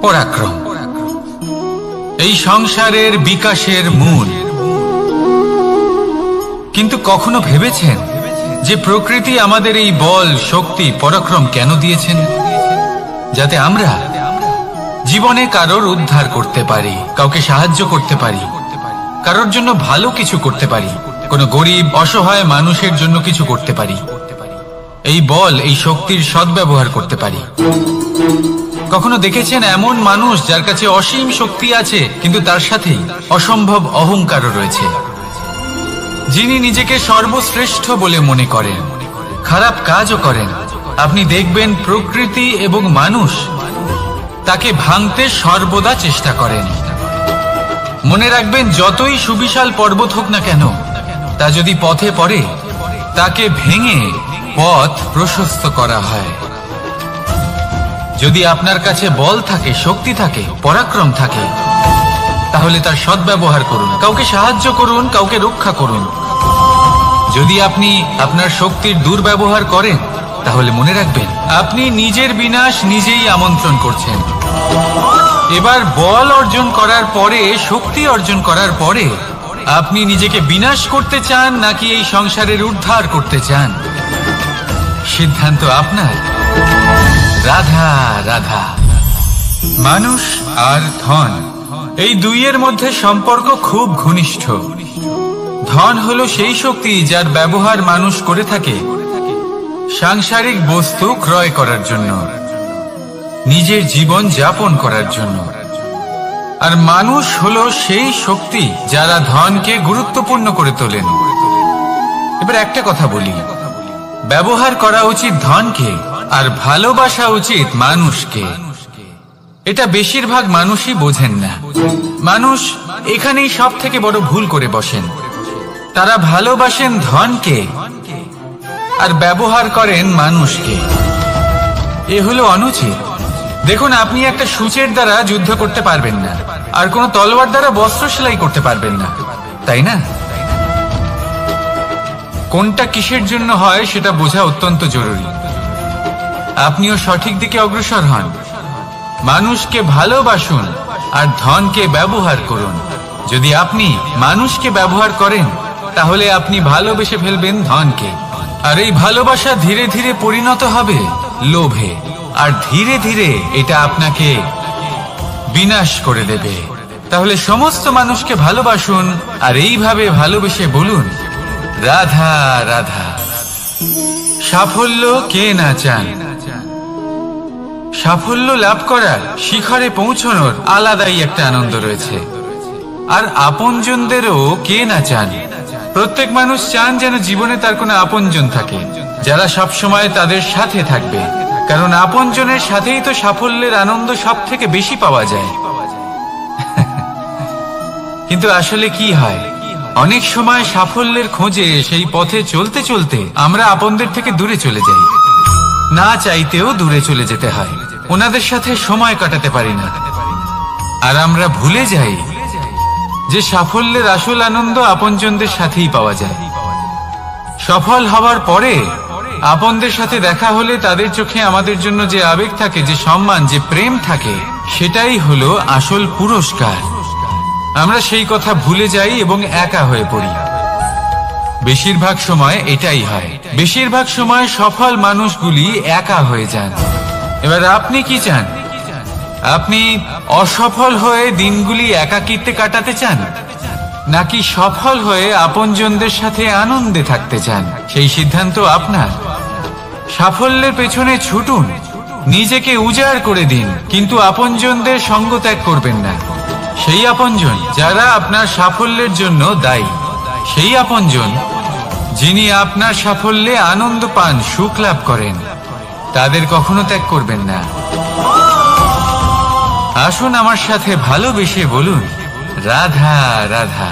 পরাক্রম এই সংসারের বিকাশের মূল। কিন্তু কখনো ভেবেছেন যে প্রকৃতি আমাদের এই বল, শক্তি, পরাক্রম কেন দিয়েছেন? যাতে আমরা জীবনে কারোর উদ্ধার করতে পারি, কাউকে সাহায্য করতে পারি, কারোর জন্য ভালো কিছু করতে পারি, কোনো গরিব অসহায় মানুষের জন্য কিছু করতে পারি, এই বল, এই শক্তির সদ্ব্যবহার করতে পারি। কখনো দেখেছেন এমন মানুষ যার কাছে অসীম শক্তি আছে, কিন্তু তার সাথেই অসম্ভব অহংকারও রয়েছে, যিনি নিজেকে সর্বশ্রেষ্ঠ বলে মনে করেন, খারাপ কাজও করেন। আপনি দেখবেন প্রকৃতি এবং মানুষ তাকে ভাঙতে সর্বদা চেষ্টা করেন। মনে রাখবেন, যতই সুবিশাল পর্বত হোক না কেন, তা যদি পথে পড়ে তাকে ভেঙে পথ প্রশস্ত করা হয়। যদি আপনার কাছে বল থাকে, শক্তি থাকে, পরাক্রম থাকে, তাহলে তার সদ্ব্যবহার করুন, কাউকে সাহায্য করুন, কাউকে রক্ষা করুন। যদি আপনি আপনার শক্তির দুর্ব্যবহার করেন, তাহলে মনে রাখবেন আপনি নিজের বিনাশ নিজেই আমন্ত্রণ করছেন। এবার বল অর্জন করার পরে, শক্তি অর্জন করার পরে আপনি নিজেকে বিনাশ করতে চান নাকি এই সংসারের উদ্ধার করতে চান? সিদ্ধান্ত আপনার। রাধা রাধা। মানুষ আর ধন, এই দুইয়ের মধ্যে সম্পর্ক খুব ঘনিষ্ঠ। ধন হলো সেই শক্তি যার ব্যবহার মানুষ করে থাকে সাংসারিক বস্তু ক্রয় করার জন্য, নিজের জীবন যাপন করার জন্য। আর মানুষ হলো সেই শক্তি যারা ধনকে গুরুত্বপূর্ণ করে তোলেন। এবার একটা কথা বলি, ব্যবহার করা উচিত ধনকে আর ভালোবাসা উচিত মানুষকে। এটা বেশিরভাগ মানুষই বোঝেন না। মানুষ এখানেই সব থেকে বড় ভুল করে বসেন। তারা ভালোবাসেন ধনকে আর ব্যবহার করেন মানুষকে। এ হলো অনুচিত। দেখুন, আপনি একটা সূচের দ্বারা যুদ্ধ করতে পারবেন না, আর কোনো তলোয়ার দ্বারা বস্ত্র সেলাই করতে পারবেন না, তাই না? কোনটা কিসের জন্য হয় সেটা বোঝা অত্যন্ত জরুরি। আপনিও সঠিক দিকে অগ্রসর হন। মানুষকে ভালোবাসুন আর ধনকে ব্যবহার করুন। যদি আপনি মানুষকে ব্যবহার করেন, তাহলে আপনি ভালোবেসে ফেলবেন ধনকে, আর এই ভালোবাসা ধীরে ধীরে পরিণত হবে লোভে, আর ধীরে ধীরে এটা আপনাকে বিনাশ করে দেবে। তাহলে সমস্ত মানুষকে ভালোবাসুন আর এইভাবে ভালোবেসে বলুন, রাধা রাধা। সাফল্য কে না চান? সাফল্য লাভ করার, শিখরে পৌঁছানোর আলাদাই একটা আনন্দ রয়েছে। আর আপনজনদেরও কে না চান? প্রত্যেক মানুষ চান যেন জীবনে তার কোনো আপনজন থাকে, যারা সব সময় তাদের সাথে থাকবে, কারণ আপনজনের সাথেই তো সাফল্যের আনন্দ সব থেকে বেশি পাওয়া যায়। কিন্তু আসলে কি হয়, অনেক সময় সাফল্যের খোঁজে সেই পথে চলতে চলতে আমরা আপনদের থেকে দূরে চলে যাই। না চাইতেও দূরে চলে যেতে হয়, ওনাদের সাথে সময় কাটাতে পারি না। আর আমরা ভুলে যাই যে সাফল্যের আসল আনন্দ আপনজনদের সাথেই পাওয়া যায়। সফল হওয়ার পরে আপনদের সাথে দেখা হলে তাদের চোখে আমাদের জন্য যে আবেগ থাকে, যে সম্মান, যে প্রেম থাকে, সেটাই হলো আসল পুরস্কার। আমরা সেই কথা ভুলে যাই এবং একা হয়ে পড়ি। বেশিরভাগ সময় এটাই হয়। বেশিরভাগ সময় সফল মানুষগুলি একা হয়ে যান। এবার আপনি কি চান? আপনি অসফল হয়ে দিনগুলি একাকিত্বে কাটাতে চান, নাকি সফল হয়ে আপনজনদের সাথে আনন্দে থাকতে চান? সেই সিদ্ধান্ত আপনার। সাফল্যের পেছনে ছুটুন, নিজেকে উজাড় করে দিন, কিন্তু আপনজনদের সঙ্গ ত্যাগ করবেন না। সেই আপনজন যারা আপনার সাফল্যের জন্য দায়ী, সেই আপনজন যিনি আপনার সাফল্যে আনন্দ পান, সুখ লাভ করেন, তাদের কখনো ত্যাগ করবেন না। আসুন আমার সাথে ভালোবেসে বলুন, রাধা রাধা।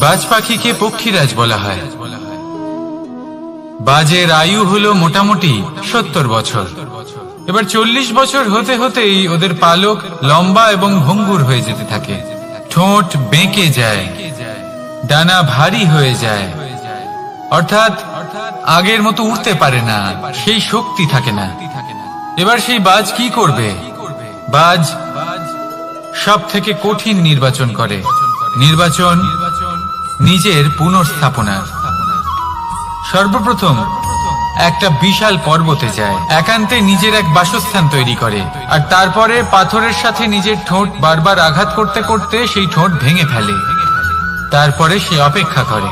বাজ পাখিকে পক্ষীরাজ বলা হয়। বাজের আয়ু হলো মোটামুটি 70 বছর। এবার 40 বছর হতে হতেই ওদের পালক লম্বা এবং ভঙ্গুর হয়ে যেতে থাকে, ঠোঁট বেঁকে যায়, ডানা ভারী হয়ে যায়, অর্থাৎ আগের মতো উঠতে পারে না, সেই শক্তি থাকে না। এবার সেই বাজ কি করবে? বাজ সব থেকে কঠিন নির্বাচন করে, নির্বাচন নিজের পুনর্স্থাপনার। সর্বপ্রথম একটা বিশাল পর্বতে যায়, একান্তে নিজের এক বাসস্থান তৈরি করে, আর তারপরে পাথরের সাথে নিজের ঠোঁট বারবার আঘাত করতে করতে সেই ঠোঁট ভেঙে ফেলে। তারপরে সে অপেক্ষা করে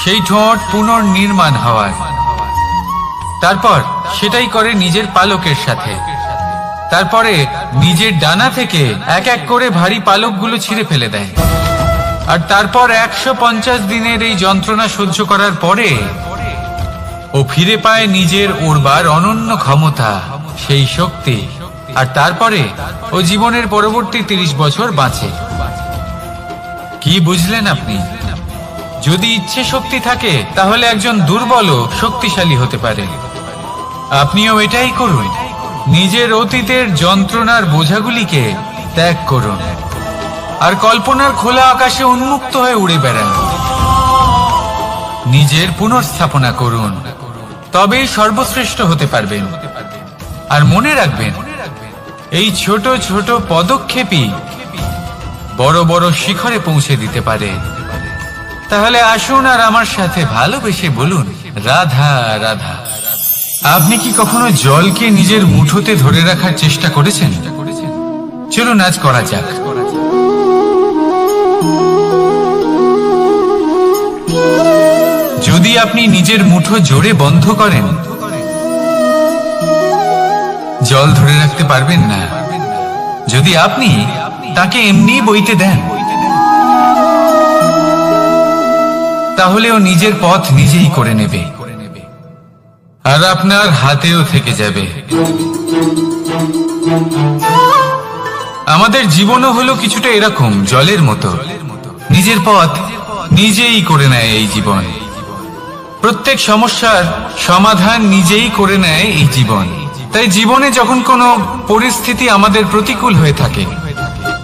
সেই ঠোঁট পুনর্নির্মাণ হওয়ার। তারপর সেটাই করে নিজের পালকের সাথে। তারপরে নিজের ডানা থেকে এক এক করে ভারী পালকগুলো ছিঁড়ে ফেলে দেয়। আর তারপর 150 দিনের এই যন্ত্রণা সহ্য করার পরে ও ফিরে পায় নিজের উড়বার অনন্য ক্ষমতা, সেই শক্তি। আর তারপরে ও জীবনের পরবর্তী 30 বছর বাঁচে। কি বুঝলেন আপনি? যদি ইচ্ছে শক্তি থাকে তাহলে একজন দুর্বলও শক্তিশালী হতে পারে। আপনিও এটাই করুন, নিজের অতীতের যন্ত্রণার বোঝাগুলিকে ত্যাগ করুন আর কল্পনার খোলা আকাশে উন্মুক্ত হয়ে উড়ে বেড়ান। নিজের পুনর্স্থাপনা করুন, তবেই সর্বশ্রেষ্ঠ হতে পারবেন। আর মনে রাখবেন, এই ছোট ছোট পদক্ষেপই বড় বড় শিখরে পৌঁছে দিতে পারে। তাহলে আসুন আর আমার সাথে ভালোবেসে বলুন, রাধা রাধা। আপনি কি কখনো জলকে নিজের মুঠোতে ধরে রাখার চেষ্টা করেছেন? চলুন আজ করা যাক। যদি আপনি নিজের মুঠো জোরে বন্ধ করেন, জল ধরে রাখতে পারবেন না। যদি আপনি তাকে এমনি বইতে দেন, তাহলে ও নিজের পথ নিজেই করে নেবে আর আপনার হাতেও থেকে যাবে। আমাদের জীবনও হলো কিছুটা এরকম, জলের মতো। নিজের পথ নিজেই করে নেয় এই জীবন। প্রত্যেক সমস্যার সমাধান নিজেই করে নেয় এই জীবন। তাই জীবনে যখন কোনো পরিস্থিতি আমাদের প্রতিকূল হয়ে থাকে,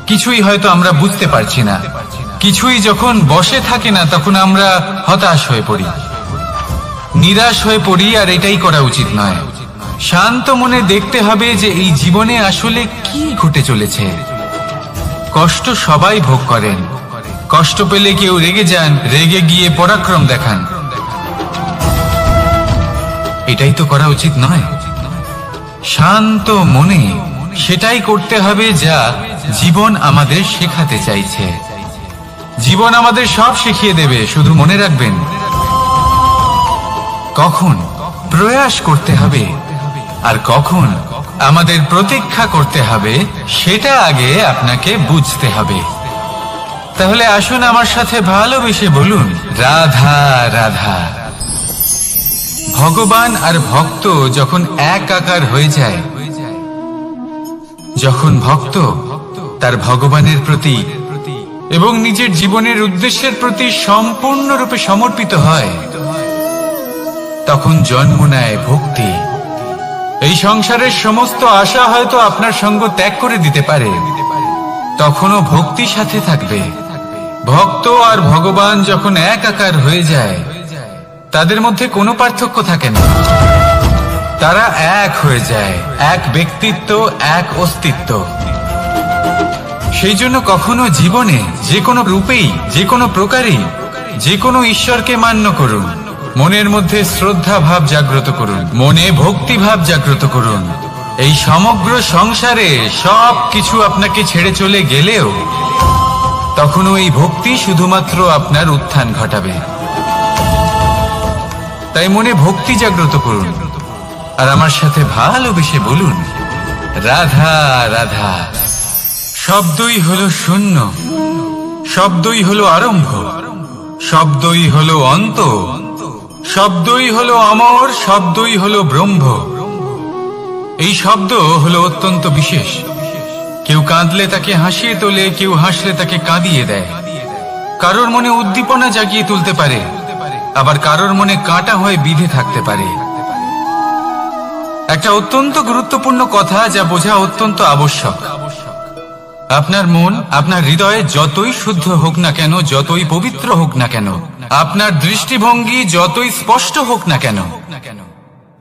কিছুই হয়তো আমরা বুঝতে পারছি না, কিছুই যখন বসে থাকে না, তখন আমরা হতাশ হয়ে পড়ি, নিরাশ হয়ে পড়ি। আর এটাই করা উচিত নয়। শান্ত মনে দেখতে হবে যে এই জীবনে আসলে কি ঘটে চলেছে। কষ্ট সবাই ভোগ করেন। কষ্ট পেলে কেউ রেগে যান, রেগে গিয়ে পরাক্রম দেখান। এটাই তো করা উচিত নয়। শান্ত মনে সেটাই করতে হবে যা জীবন আমাদের শেখাতে চাইছে। জীবন আমাদের সব শিখিয়ে দেবে, শুধু মনে রাখবেন কখন প্রয়াস করতে হবে আর কখন আমাদের প্রতীক্ষা করতে হবে, সেটা আগে আপনাকে বুঝতে হবে। তাহলে আসুন আমার সাথে ভালোবেসে বলুন, রাধা রাধা। ভগবান আর ভক্ত যখন এক আকার হয়ে যায়, যখন ভক্ত তার ভগবানের প্রতি এবং নিজের জীবনের উদ্দেশ্যের প্রতি সম্পূর্ণরূপে সমর্পিত হয়, তখন জন্ম নেয় ভক্তি। এই সংসারের সমস্ত আশা হয়তো আপনার সঙ্গ ত্যাগ করে দিতে পারে, তখনও ভক্তি সাথে থাকবে। ভক্ত আর ভগবান যখন এক আকার হয়ে যায়, তাদের মধ্যে কোনো পার্থক্য থাকে না। তারা এক হয়ে যায়, এক ব্যক্তিত্ব, এক অস্তিত্ব। সেই জন্য কখনো জীবনে যে কোনো রূপেই, যে কোনো প্রকারেই, যে কোনো ঈশ্বরকে মান্য করুন। মনের মধ্যে শ্রদ্ধা ভাব জাগ্রত করুন, মনে ভক্তি ভাব জাগ্রত করুন। এই সমগ্র সংসারে সব কিছু আপনাকে ছেড়ে চলে গেলেও তখনও এই ভক্তি শুধুমাত্র আপনার উত্থান ঘটাবে। তাই মনে ভক্তি জাগ্রত করুন আর আমার সাথে ভালোবেসে বলুন, রাধা রাধা। শব্দই হলো শূন্য, শব্দই হলো আরম্ভ, শব্দই হলো অন্ত, শব্দই হলো অমর, শব্দই হলো ব্রহ্ম। এই শব্দ হলো অত্যন্ত বিশেষ। কেউ কাঁদলে তাকে হাসিয়ে তোলে, কেউ হাসলে তাকে কাঁদিয়ে দেয়। কারোর মনে উদ্দীপনা জাগিয়ে তুলতে পারে, আবার কারোর মনে কাঁটা হয়ে বিঁধে থাকতে পারে। একটা অত্যন্ত গুরুত্বপূর্ণ কথা যা বোঝা অত্যন্ত আবশ্যক। আপনার মন, আপনার হৃদয়ে যতই শুদ্ধ হোক না কেন, যতই পবিত্র হোক না কেন, আপনার দৃষ্টিভঙ্গি যতই স্পষ্ট হোক না কেন,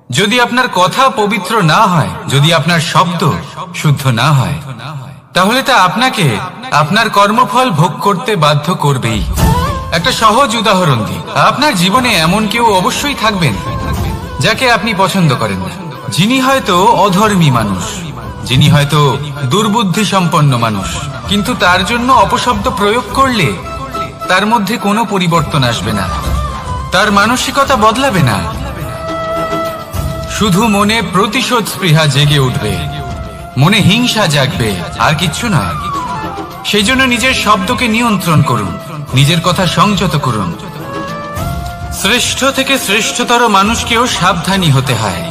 যদি আপনার কথা পবিত্র না হয়, যদি আপনার শব্দ শুদ্ধ না হয়, তাহলে তা আপনাকে আপনার কর্মফল ভোগ করতে বাধ্য করবেই। একটা সহজ উদাহরণ দিই। আপনার জীবনে এমন কেউ অবশ্যই থাকবেন যাকে আপনি পছন্দ করেন না, যিনি হয়তো অধর্মী মানুষ, যিনি হয়তো দুর্বুদ্ধি সম্পন্ন মানুষ, কিন্তু তার জন্য অপশব্দ প্রয়োগ করলে তার মধ্যে কোনো পরিবর্তন আসবে না, তার মানসিকতা বদলাবে না, শুধু মনে প্রতিশোধ স্পৃহা জেগে উঠবে, মনে হিংসা জাগবে, আর কিচ্ছু না। সেই জন্য নিজের শব্দকে নিয়ন্ত্রণ করুন, নিজের কথা সংযত করুন। শ্রেষ্ঠ থেকে শ্রেষ্ঠতর মানুষকেও সাবধানী হতে হয়,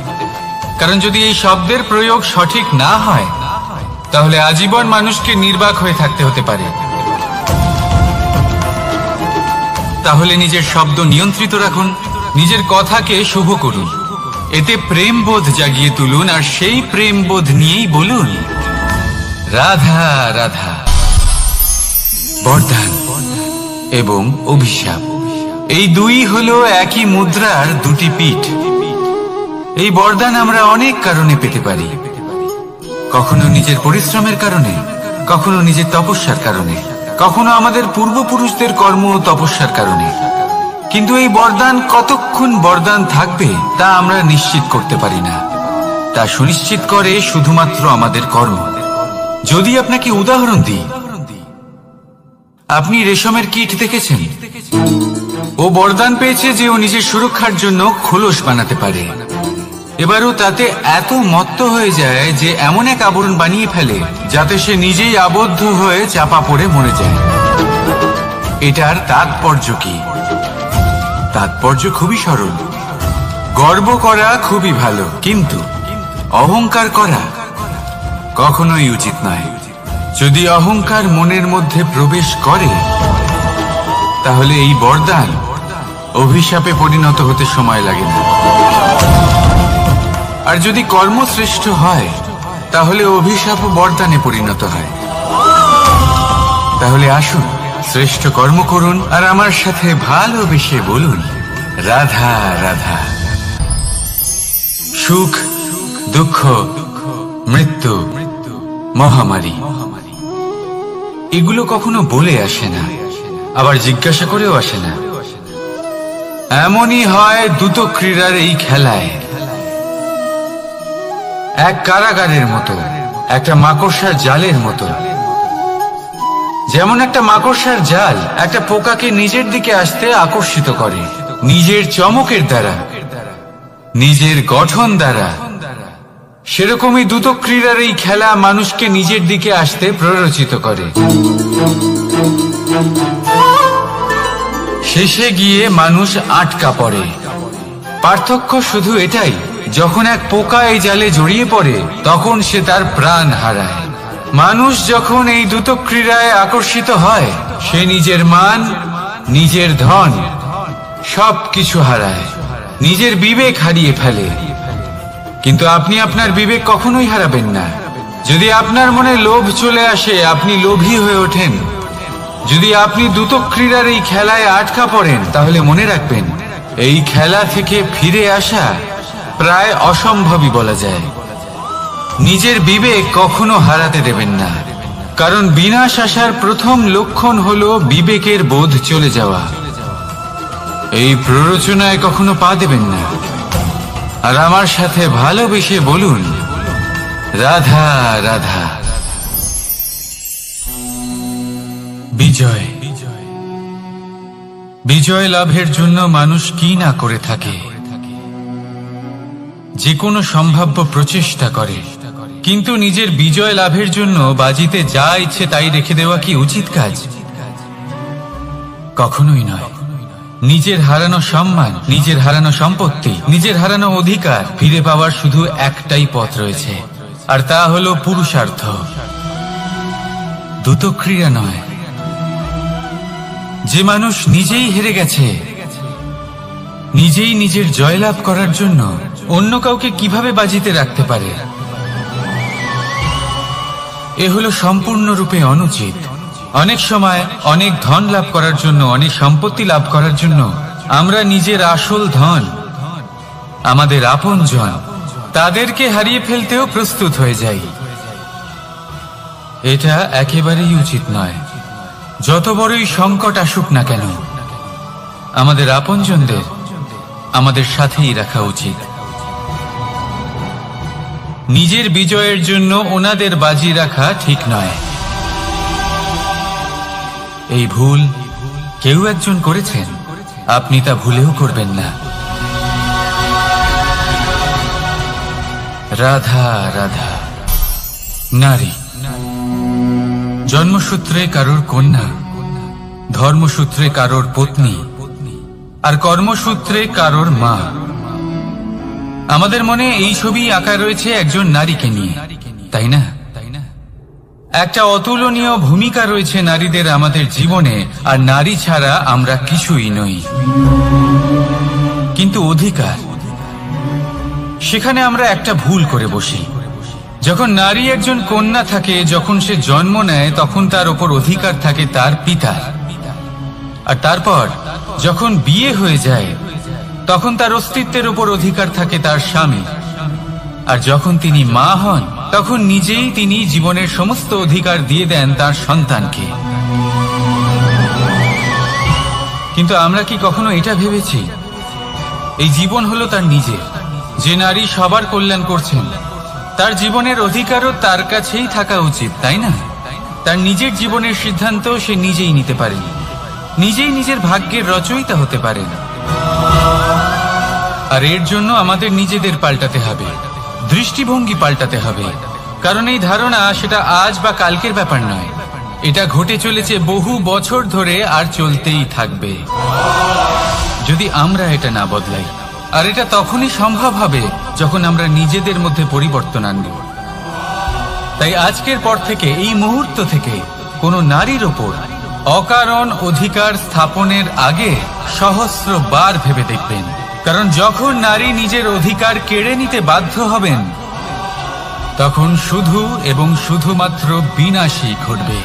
কারণ যদি এই শব্দের প্রয়োগ সঠিক না হয়, তাহলে আজীবন মানুষকে নির্বাক হয়ে থাকতে হতে পারে। তাহলে নিজের শব্দ নিয়ন্ত্রিত রাখুন, নিজের কথাকে শুভ করুন, এতে প্রেমবোধ জাগিয়ে তুলুন, আর সেই প্রেমবোধ নিয়েই বলুন রাধা রাধা। বরদান এবং অভিশাপ, এই দুই হলো একই মুদ্রার দুটি পিঠ। এই বরদান আমরা অনেক কারণে পেতে পারি, কখনো নিজের পরিশ্রমের কারণে, কখনো নিজের তপস্যার কারণে, কখনো আমাদের পূর্বপুরুষদের কর্ম ও তপস্যার কারণে। কিন্তু এই বরদান কতক্ষণ বরদান থাকবে তা আমরা নিশ্চিত করতে পারি না, তা সুনিশ্চিত করে শুধুমাত্র আমাদের কর্ম। যদি আপনাকে উদাহরণ দিই, আপনি রেশমের কীট দেখেছেন? ও বরদান পেয়েছে যে ও নিজের সুরক্ষার জন্য খোলস বানাতে পারে। এবারও তাতে এত মত্ত হয়ে যায় যে এমন এক আবরণ বানিয়ে ফেলে যাতে সে নিজেই আবদ্ধ হয়ে চাপা পড়ে মরে যায়। এটার তাৎপর্য কি? তাৎপর্য খুবই সরল। গর্ব করা খুবই ভালো, কিন্তু অহংকার করা কখনোই উচিত নয়। যদি অহংকার মনের মধ্যে প্রবেশ করে, তাহলে এই বরদান অভিশাপে পরিণত হতে সময় লাগে না। আর যদি কর্মশ্রেষ্ঠ হয়, তাহলে অভিশাপ বরদানে পরিণত হয়। তাহলে আসুন শ্রেষ্ঠ কর্ম করুন, আর আমার সাথে ভালোবেসে বলুন রাধা রাধা। সুখ, দুঃখ, মৃত্যু, মহামারী, এগুলো কখনো বলে আসে না, আবার জিজ্ঞাসা করেও আসে না। এমনই হয় দ্রুত ক্রীড়ার এই খেলায়। এক কারাগারের মতো, একটা মাকড়সার জালের মতো। যেমন একটা মাকড়সার জাল একটা পোকাকে নিজের দিকে আসতে আকর্ষিত করে নিজের চমকের দ্বারা, নিজের গঠন দ্বারা, সেরকমই দ্রুত ক্রীড়ার এই খেলা মানুষকে নিজের দিকে আসতে প্ররোচিত করে। শেষে গিয়ে মানুষ আটকা পড়ে। পার্থক্য শুধু এটাই, যখন এক পোকা এই জালে জড়িয়ে পড়ে তখন সে তার প্রাণ হারায়। মানুষ যখন এই দ্রুত ক্রীড়ায় আকর্ষিত হয়, সে নিজের মান, নিজের ধন সবকিছু হারায়, নিজের বিবেক হারিয়ে ফেলে। কিন্তু আপনি আপনার বিবেক কখনোই হারাবেন না। যদি আপনার মনে লোভ চলে আসে, আপনি লোভী হয়ে ওঠেন। যদি আপনি দ্রুত ক্রীড়ার এই খেলায় আটকা পড়েন, তাহলে মনে রাখবেন এই খেলা থেকে ফিরে আসা প্রায় অসম্ভবই বলা যায়। নিজের বিবেক কখনো হারাতে দেবেন না, কারণ বিনাশ আসার প্রথম লক্ষণ হলো বিবেকের বোধ চলে যাওয়া। এই প্ররোচনায় কখনো পা দেবেন না। আর আমার সাথে ভালোবেসে বলুন রাধা রাধা। বিজয়, বিজয় লাভের জন্য মানুষ কি না করে থাকে, যে কোনো সম্ভাব্য প্রচেষ্টা করে। কিন্তু নিজের বিজয় লাভের জন্য বাজিতে যা ইচ্ছে তাই রেখে দেওয়া কি উচিত কাজ? কখনোই নয়। নিজের হারানো সম্মান, নিজের হারানো সম্পত্তি, নিজের হারানো অধিকার ফিরে পাওয়ার শুধু একটাই পথ রয়েছে, আর তা হলো পুরুষার্থ, দ্রুত ক্রিয়া নয়। যে মানুষ নিজেই হেরে গেছে, নিজেই নিজের জয়লাভ করার জন্য অন্য কাউকে কিভাবে বাজিতে রাখতে পারে? এ হলো সম্পূর্ণরূপে অনুচিত। অনেক সময় অনেক ধন লাভ করার জন্য, অনেক সম্পত্তি লাভ করার জন্য আমরা নিজের আসল ধন, আমাদের আপনজন, তাদেরকে হারিয়ে ফেলতেও প্রস্তুত হয়ে যাই। এটা একেবারেই উচিত নয়। যত বড়ই সংকট আসুক না কেন, আমাদের আপনজনদের আমাদের সাথেই রাখা উচিত। নিজের বিজয়ের জন্য ওনাদের বাজি রাখা ঠিক নয়। এই ভুল কেউ একজন করেছেন, আপনি তা ভুলেও করবেন না। রাধা রাধা। নারী জন্মসূত্রে কারোর কন্যা, ধর্মসূত্রে কারোর পত্নী, আর কর্মসূত্রে কারোর মা। আমাদের মনে এই ছবি আঁকা রয়েছে একজন নারীকে নিয়ে, তাই না? একটা অতুলনীয় ভূমিকা রয়েছে নারীদের আমাদের জীবনে, আর নারী ছাড়া আমরা কিছুই নই। কিন্তু অধিকার, সেখানে আমরা একটা ভুল করে বসি। যখন নারী একজন কন্যা থাকে, যখন সে জন্ম নেয়, তখন তার ওপর অধিকার থাকে তার পিতার। আর তারপর যখন বিয়ে হয়ে যায়, তখন তার অস্তিত্বের উপর অধিকার থাকে তার স্বামী। আর যখন তিনি মা হন, তখন নিজেই তিনি জীবনের সমস্ত অধিকার দিয়ে দেন তার সন্তানকে। কিন্তু আমরা কি কখনো এটা ভেবেছি এই জীবন হলো তার নিজের? যে নারী সবার কল্যাণ করছেন, তার জীবনের অধিকারও তার কাছেই থাকা উচিত, তাই না? তার নিজের জীবনের সিদ্ধান্ত সে নিজেই নিতে পারেন, নিজেই নিজের ভাগ্যের রচয়িতা হতে পারেন। আর এর জন্য আমাদের নিজেদের পাল্টাতে হবে, দৃষ্টিভঙ্গি পাল্টাতে হবে। কারণ এই ধারণা সেটা আজ বা কালকের ব্যাপার নয়, এটা ঘটে চলেছে বহু বছর ধরে আর চলতেই থাকবে যদি আমরা এটা না বদলাই। আর এটা তখনই সম্ভব হবে যখন আমরা নিজেদের মধ্যে পরিবর্তন আনব। তাই আজকের পর থেকে, এই মুহূর্ত থেকে, কোনো নারীর ওপর অকারণ অধিকার স্থাপনের আগে সহস্রবার ভেবে দেখবেন। কারণ যখন নারী নিজের অধিকার কেড়ে নিতে বাধ্য হবেন, তখন শুধু এবং শুধুমাত্র বিনাশই ঘটবে।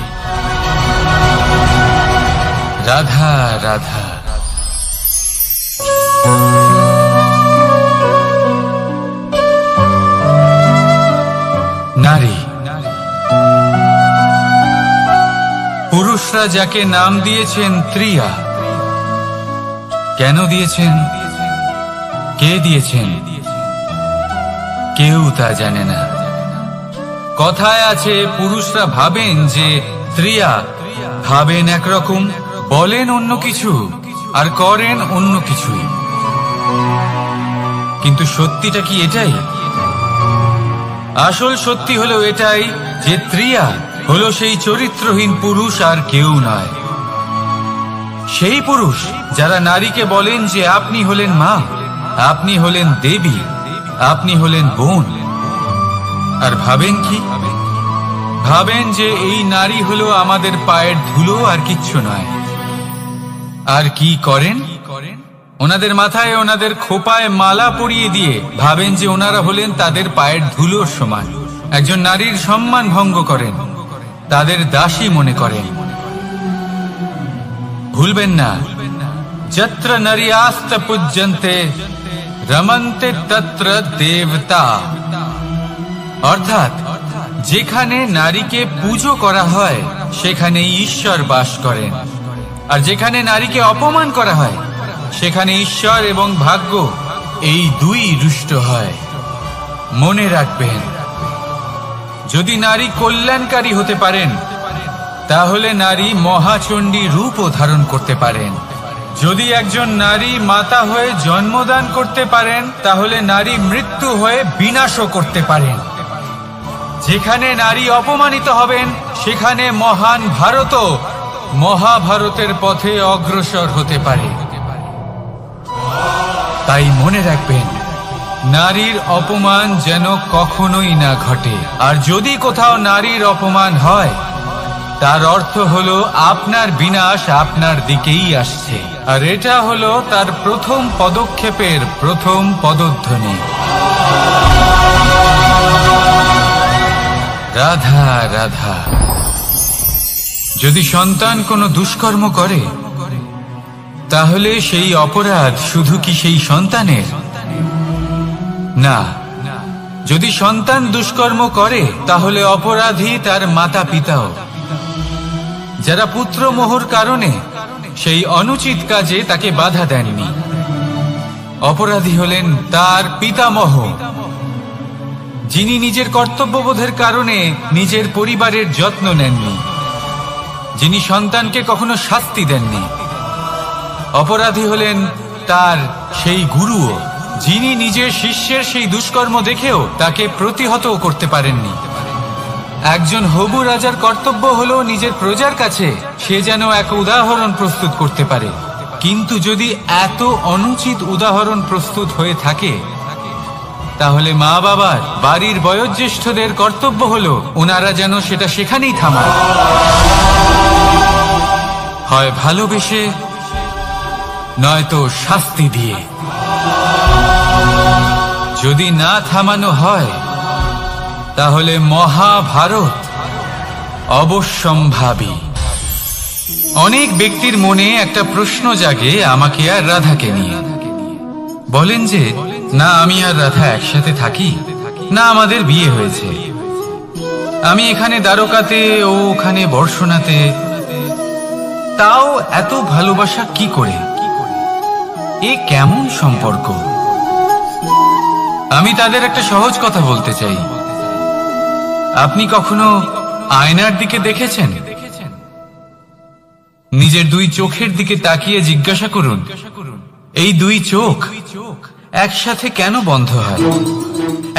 রাধা রাধা। নারী, পুরুষরা যাকে নাম দিয়েছেন ত্রিয়া, কেন দিয়েছেন, কে দিয়েছেন, কেউ তা জানে না। কথায় আছে, পুরুষরা ভাবেন যে ত্রিয়া, ভাবেন একরকম, বলেন অন্য কিছু, আর করেন অন্য কিছুই। কিন্তু সত্যিটা কি এটাই? আসল সত্যি হলো এটাই যে ত্রিয়া হলো সেই চরিত্রহীন পুরুষ আর কেউ নয়। সেই পুরুষ যারা নারীকে বলেন যে আপনি হলেন মা, আপনি হলেন দেবী, আপনি হলেন বোন। আর ভাবেন কি? ভাবেন যে এই নারী হলো আমাদের পায়ের ধুলো আর কিচ্ছু নয়। আর কি করেন? ওনাদের মাথায়, ওনাদের খোপায় মালা পরিয়ে দিয়ে ভাবেন যে ওনারা হলেন তাদের পায়ের ধুলোর সমান। একজন নারীর সম্মান ভঙ্গ করেন, তাদের দাসী মনে করেন। ভুলবেন না, যত্র নারীয়াস্ত পূজ্যন্তে রমন্তে তত্র দেবতা। অর্থাৎ যেখানে নারীকে পুজো করা হয়, সেখানে ঈশ্বর বাস করেন। আর যেখানে নারীকে অপমান করা হয়, সেখানে ঈশ্বর এবং ভাগ্য এই দুই রুষ্ট হয়। মনে রাখবেন, যদি নারী কল্যাণকারী হতে পারেন, তাহলে নারী মহাচণ্ডী রূপও ধারণ করতে পারেন। যদি একজন নারী মাতা হয়ে জন্মদান করতে পারেন, তাহলে নারী মৃত্যু হয়ে বিনাশও করতে পারেন। যেখানে নারী অপমানিত হবেন, সেখানে মহান ভারতও মহাভারতের পথে অগ্রসর হতে পারে। তাই মনে রাখবেন, নারীর অপমান যেন কখনোই না ঘটে। আর যদি কোথাও নারীর অপমান হয়, তার অর্থ হলো আপনার বিনাশ আপনার দিকেই আসছে। আর এটা হলো তার প্রথম পদক্ষেপের প্রথম পদধ্বনি। রাধা রাধা। যদি সন্তান কোনো দুষ্কর্ম করে, তাহলে সেই অপরাধ শুধু কি সেই সন্তানের? না, যদি সন্তান দুষ্কর্ম করে তাহলে অপরাধী তার মাতা পিতাও, যারা পুত্র মোহর কারণে সেই অনুচিত কাজে তাকে বাধা দেননি। অপরাধী হলেন তার পিতামহ, যিনি নিজের কর্তব্যবোধের কারণে নিজের পরিবারের যত্ন নেননি, যিনি সন্তানকে কখনো শাস্তি দেননি। অপরাধী হলেন তার সেই গুরুও, যিনি নিজের শিষ্যের সেই দুষ্কর্ম দেখেও তাকে প্রতিহত করতে পারেননি। একজন হবু রাজার কর্তব্য হলো নিজের প্রজার কাছে সে যেন এক উদাহরণ প্রস্তুত করতে পারে, কিন্তু যদি এত অনুচিত উদাহরণ প্রস্তুত হয়ে থাকে তাহলে মা বাবার, বাড়ির বয়োজ্যেষ্ঠদের কর্তব্য হলো ওনারা যেন সেটা সেখানেই থামান, হয় ভালোবেসে নয়তো শাস্তি দিয়ে। যদি না থামানো হয় তাহলে মহাভারত অবশ্যম্ভাবী। অনেক ব্যক্তির মনে একটা প্রশ্ন জাগে আমাকে আর রাধাকে নিয়ে। বলেন যে না আমি আর রাধা একসাথে থাকি, না আমাদের বিয়ে হয়েছে, আমি এখানে দ্বারকাতে ও ওখানে বর্ষণাতে, তাও এত ভালোবাসা কি করে? এ কেমন সম্পর্ক? আমি তাদের একটা সহজ কথা বলতে চাই। আপনি কখনো আয়নার দিকে দেখেছেন? নিজের দুই চোখের দিকে তাকিয়ে জিজ্ঞাসা করুন, এই দুই চোখ একসাথে কেন বন্ধ হয়,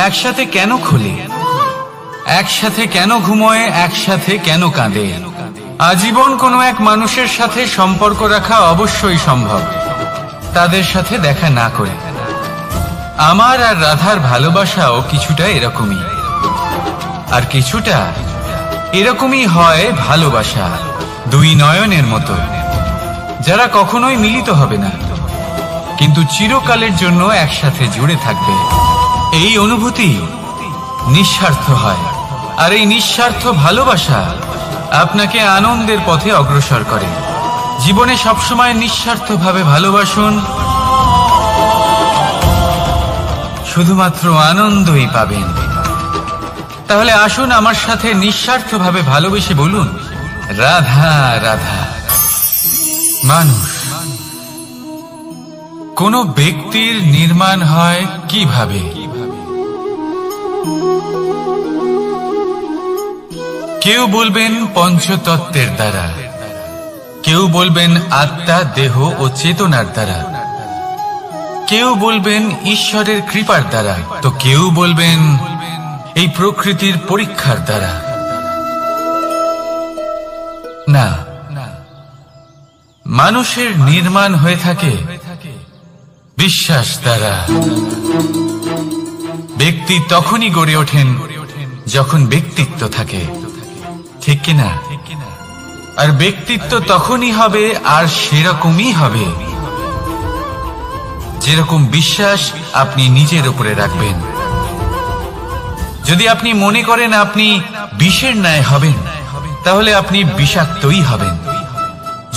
একসাথে কেন খোলে, একসাথে কেন ঘুমোয়, একসাথে কেন কাঁদে? আজীবন কোনো এক মানুষের সাথে সম্পর্ক রাখা অবশ্যই সম্ভব, তাদের সাথে দেখা না করে। আমার আর রাধার ভালোবাসাও কিছুটা এরকমই, আর কিছুটা এরকমই হয় ভালোবাসা দুই নয়নের মতো, যারা কখনোই মিলিত হবে না কিন্তু চিরকালের জন্য একসাথে জুড়ে থাকবে। এই অনুভূতি নিঃস্বার্থ হয়, আর এই নিঃস্বার্থ ভালোবাসা আপনাকে আনন্দের পথে অগ্রসর করে। জীবনে সবসময় নিঃস্বার্থভাবে ভালোবাসুন, শুধুমাত্র আনন্দই পাবেন। তাহলে আসুন আমার সাথে নিঃস্বার্থভাবে ভালোবেসে বলুন, রাধা রাধা। মানুষ, কোন ব্যক্তির নির্মাণ হয় কিভাবে? কেউ বলবেন পঞ্চতত্ত্বের দ্বারা, কেউ বলবেন আত্মা, দেহ ও চেতনার দ্বারা, কেউ বলবেন ঈশ্বরের কৃপার দ্বারা, তো কেউ বলবেন এই প্রকৃতির পরীক্ষার দ্বারা। না, মানুষের নির্মাণ হয়ে থাকে বিশ্বাস দ্বারা। ব্যক্তি তখনই গড়ে ওঠেন যখন ব্যক্তিত্ব থাকে, ঠিক কিনা? আর ব্যক্তিত্ব তখনই হবে আর সেরকমই হবে যেরকম বিশ্বাস আপনি নিজের উপরে রাখবেন। যদি আপনি মনে করেন আপনি বিষের ন্যায় হবেন, তাহলে আপনি বিষাক্তই হবেন।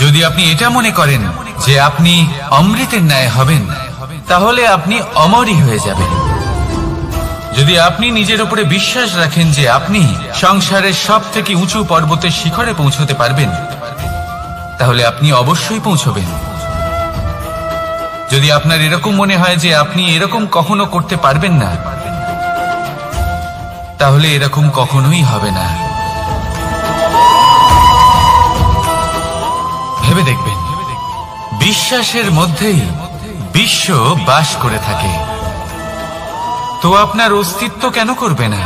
যদি আপনি এটা মনে করেন যে আপনি অমৃতের ন্যায় হবেন, তাহলে আপনি অমরই হয়ে যাবেন। যদি আপনি নিজের উপরে বিশ্বাস রাখেন যে আপনি সংসারের সব থেকে উঁচু পর্বতের শিখরে পৌঁছতে পারবেন, তাহলে আপনি অবশ্যই পৌঁছবেন। যদি আপনার এরকম মনে হয় যে আপনি এরকম কখনো করতে পারবেন না, তাহলে এরকম কখনোই হবে না। ভেবে দেখবেন, বিশ্বাসের মধ্যেই বিশ্ব বাস করে থাকে, তো আপনার অস্তিত্ব কেন করবে না?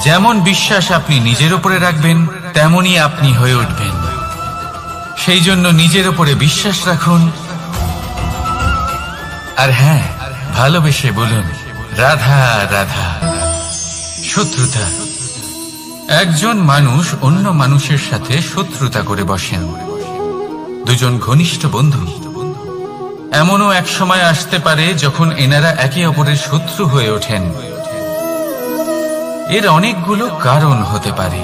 যেমন বিশ্বাস আপনি নিজের উপরে রাখবেন, তেমনই আপনি হয়ে উঠবেন। সেই জন্য নিজের উপরে বিশ্বাস রাখুন, আর হ্যাঁ, ভালোবেসে বলুন, রাধা রাধা। শত্রুতা, একজন মানুষ অন্য মানুষের সাথে শত্রুতা করে বসেন। দুজন ঘনিষ্ঠ বন্ধু, এমনও এক সময় আসতে পারে যখন এনারা একে অপরের শত্রু হয়ে ওঠেন। এর অনেকগুলো কারণ হতে পারে,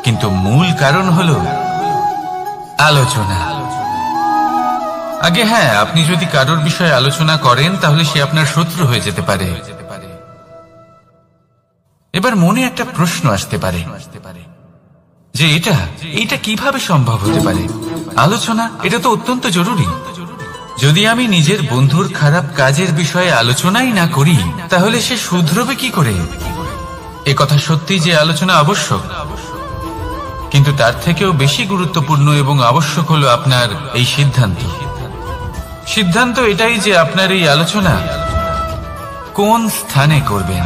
কিন্তু মূল কারণ হলো আলোচনা। আগে হ্যাঁ, আপনি যদি কারোর বিষয়ে আলোচনা করেন তাহলে সে আপনার শত্রু হয়ে যেতে পারে। এবার মনে একটা প্রশ্ন আসতে পারে যে এটা কিভাবে সম্ভব হতে পারে? আলোচনা এটা তো অত্যন্ত জরুরি। যদি আমি নিজের বন্ধুর খারাপ কাজের বিষয়ে আলোচনাই না করি তাহলে সে শুধরবে কি করে? এ কথা সত্যি যে আলোচনা আবশ্যক, কিন্তু তার থেকেও বেশি গুরুত্বপূর্ণ এবং আবশ্যক হলো আপনার এই সিদ্ধান্ত এটাই যে আপনার এই আলোচনা কোন স্থানে করবেন।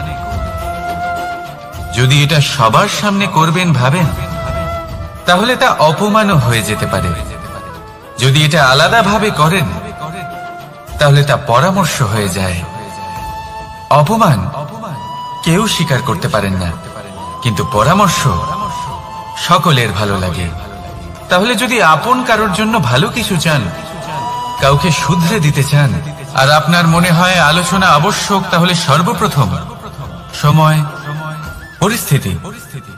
যদি এটা সবার সামনে করবেন ভাবেন তাহলে তা অপমানও হয়ে যেতে পারে। যদি এটা আলাদাভাবে করেন তাহলে তা পরামর্শ হয়ে যায়। অপমান কেউ স্বীকার করতে পারেন না, কিন্তু পরামর্শ সকলের ভালো লাগে। তাহলে যদি আপন কারোর জন্য ভালো কিছু চান, কাউকে শুধরে দিতে চান, আর আপনার মনে হয় আলোচনা আবশ্যক, তাহলে সর্বপ্রথম সময়, পরিস্থিতি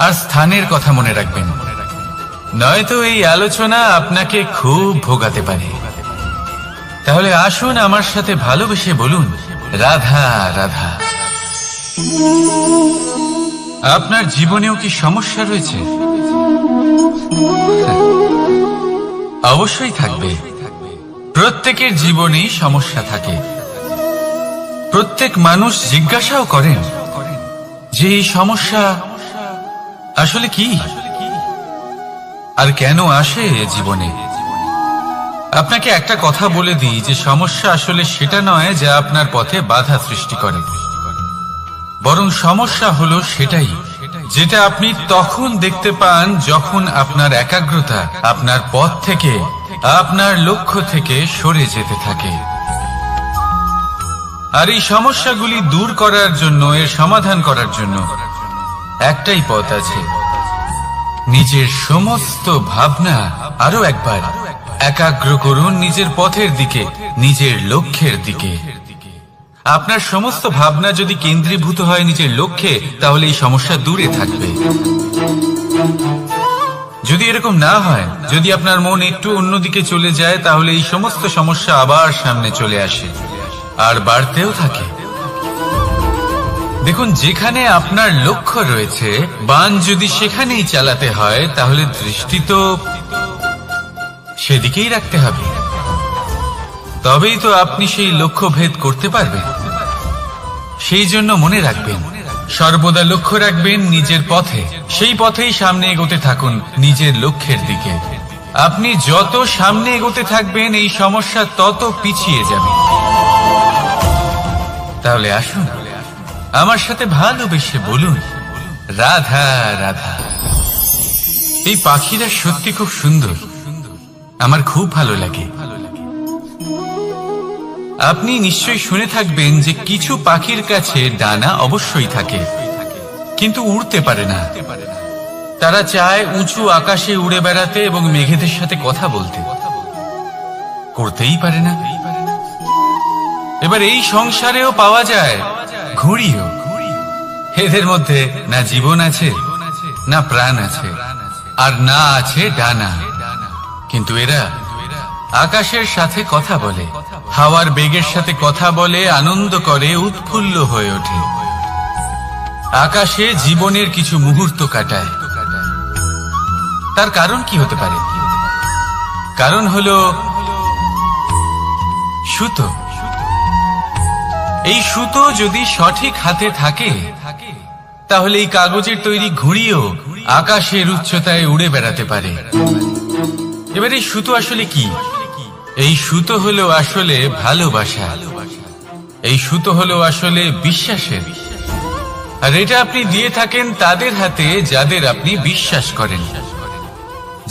আর স্থানের কথা মনে রাখবেন, নয়তো এই আলোচনা আপনাকে খুব ভোগাতে পারে। তাহলে আসুন আমার সাথে ভালোবেসে বলুন, রাধা রাধা। আপনার জীবনেও কি সমস্যা রয়েছে? অবশ্যই থাকবে। প্রত্যেকের জীবনেই সমস্যা থাকে। প্রত্যেক মানুষ জিজ্ঞাসাও করেন যে এই সমস্যা আসলে কি আর কেন আসে জীবনে। আপনাকে একটা কথা বলে দিই যে সমস্যা আসলে সেটা নয় যা আপনার পথে বাধা সৃষ্টি করে, বরং সমস্যা হলো সেটাই যেটা আপনি তখন দেখতে পান যখন আপনার একাগ্রতা আপনার পথ থেকে, আপনার লক্ষ্য থেকে সরে যেতে থাকে। আর এই সমস্যাগুলি দূর করার জন্য, এর সমাধান করার জন্য একটাই পথ আছে, নিজের সমস্ত ভাবনা আরো একবার একাগ্র করুন নিজের পথের দিকে, নিজের লক্ষ্যের দিকে। আপনার সমস্ত ভাবনা যদি কেন্দ্রীভূত হয় নিজের লক্ষ্যে, তাহলে এই সমস্যা দূরে থাকবে। যদি এরকম না হয়, যদি আপনার মন একটু অন্যদিকে চলে যায়, তাহলে এই সমস্ত সমস্যা আবার সামনে চলে আসে আর বাড়তেও থাকে। দেখুন, যেখানে আপনার লক্ষ্য রয়েছে, বাণ যদি সেখানেই চালাতে হয়, তাহলে দৃষ্টি তো সেদিকেই রাখতে হবে। তবেই তো আপনি সেই লক্ষ্য ভেদ করতে পারবেন। সেই জন্য মনে রাখবেন, সর্বদা লক্ষ্য রাখবেন নিজের পথে, সেই পথেই সামনে এগোতে থাকুন নিজের লক্ষ্যের দিকে। আপনি যত সামনে এগোতে থাকবেন এই সমস্যা তত পিছিয়ে যাবে। তাহলে আসুন আমার সাথে ভালোবেসে বলুন, রাধা রাধা। এই পাখিরা সত্যি খুব সুন্দর, আমার খুব ভালো লাগে। আপনি নিশ্চয়ই শুনে থাকবেন যে কিছু পাখির কাছে ডানা অবশ্যই থাকে, কিন্তু উড়তে পারে না। তারা চায় উঁচু আকাশে উড়ে বেড়াতে এবং মেঘেদের সাথে কথা বলতে, করতেই পারে না। এবার এই সংসারেও পাওয়া যায় ঘুড়িও। এদের মধ্যে না জীবন আছে, না প্রাণ আছে, আর না আছে ডানা, কিন্তু এরা আকাশের সাথে কথা বলে, হাওয়ার বেগের সাথে কথা বলে, আনন্দ করে, উৎফুল্ল হয়ে ওঠে। আকাশে জীবনের কিছু মুহূর্ত কাটায়। তার কারণ কি হতে পারে? কারণ হলো সুতো। এই সুতো যদি সঠিক হাতে থাকে, তাহলে এই কাগজের তৈরি ঘুড়িও আকাশের উচ্চতায় উড়ে বেড়াতে পারে। এবার এই সুতো আসলে কি? এই সুতো হলো আসলে ভালোবাসা। এই সুতো হলো আসলে বিশ্বাসের। আর এটা আপনি দিয়ে থাকেন তাদের হাতে যাদের আপনি বিশ্বাস করেন,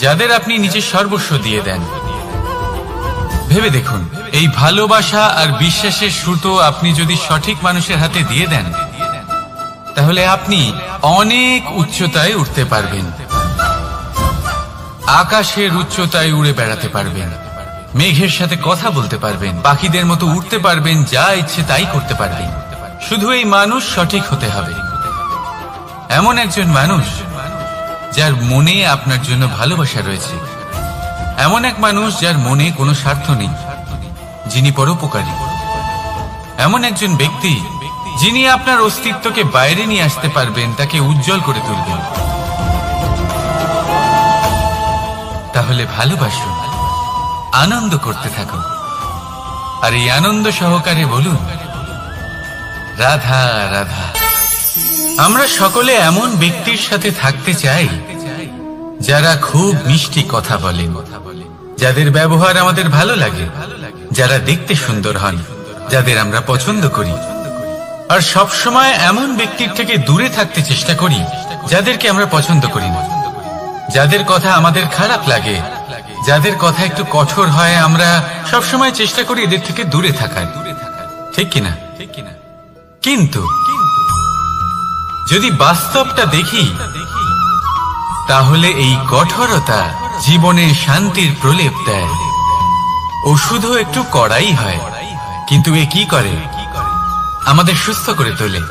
যাদের আপনি নিজের সর্বস্ব দিয়ে দেন। ভেবে দেখুন, এই ভালোবাসা আর বিশ্বাসের সুতো আপনি যদি সঠিক মানুষের হাতে দিয়ে দেন, তাহলে আপনি অনেক উচ্চতায় উঠতে পারবেন, আকাশের উচ্চতায় উড়ে বেড়াতে পারবেন, মেঘের সাথে কথা বলতে পারবেন, পাখিদের মতো উঠতে পারবেন, যা ইচ্ছে তাই করতে পারবেন। শুধু এই মানুষ সঠিক হতে হবে, এমন একজন মানুষ যার মনে আপনার জন্য ভালোবাসা রয়েছে, এমন এক মানুষ যার মনে কোনো স্বার্থ নেই, যিনি পরোপকারী, এমন একজন ব্যক্তি যিনি আপনার অস্তিত্বকে বাইরে নিয়ে আসতে পারবেন, তাকে উজ্জ্বল করে তুলবেন। তাহলে ভালোবাসুন, আনন্দ করতে থাকুন, আর এই আনন্দ সহকারে বলুন রাধা রাধা। আমরা সকলে এমন ব্যক্তির সাথে থাকতে চাই যারা খুব মিষ্টি কথা বলেন, যাদের ব্যবহার আমাদের ভালো লাগে, যারা দেখতে সুন্দর হন, যাদের আমরা পছন্দ করি। আর সব সময় এমন ব্যক্তির থেকে দূরে থাকতে চেষ্টা করি যাদেরকে আমরা পছন্দ করি না, যাদের কথা আমাদের খারাপ লাগে, যাদের কথা একটু কঠোর হয়। আমরা সব সময় চেষ্টা করি এদের থেকে দূরে থাকার, ঠিক কিনা? কিন্তু যদি বাস্তবটা দেখি, তাহলে এই কঠোরতা জীবনে শান্তির প্রলেপ দেয়। ওষুধও একটু কড়াই হয়, কিন্তু এ কি করে? আমাদের সুস্থ করে তোলে।